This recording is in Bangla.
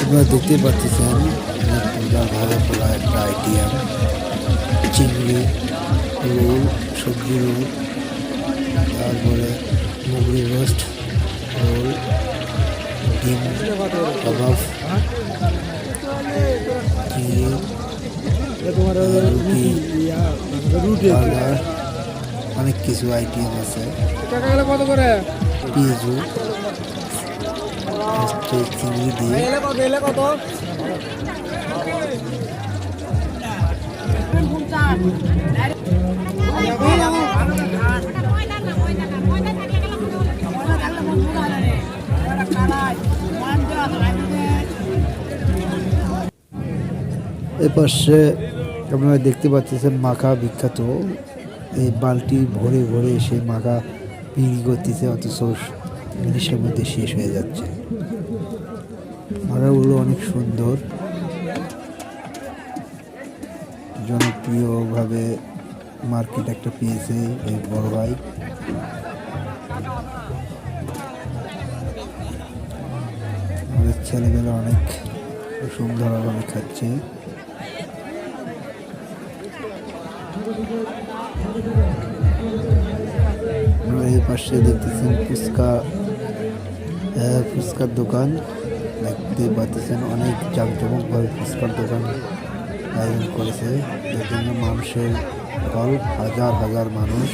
আপনারা দেখতে পাচ্ছেন ভালো খোলা একটা আইটিএম, চিংড়ি রোল, সবজি রোল, তারপরে মুগরি রোস্ট রোল, ডিম কাবাব, রুটি, বার্গার, অনেক কিছু আইটেম আছে। পিজু চিংড়ি দিয়ে এ পাশে আপনারা দেখতে পাচ্ছেন মাখা বিখ্যাত। এই বালতি ভরে ভরে সেই মাখা বিক্রি করতেছে, অথচ মিনিটের মধ্যে শেষ হয়ে যাচ্ছে। মাখাগুলো অনেক সুন্দর, জনপ্রিয়ভাবে মার্কেট একটা পেয়েছে এই বড় ভাই। আমাদের ছেলেমেয়েরা অনেক সুন্দরভাবে খাচ্ছে। এই পাশে দেখতেছেন ফুচকার দোকান দেখতে পাচ্ছেন। অনেক জাঁকজমকভাবে ফুচকার দোকান আয়োজন করেছে, এর জন্য মানুষের ঢল, হাজার হাজার মানুষ।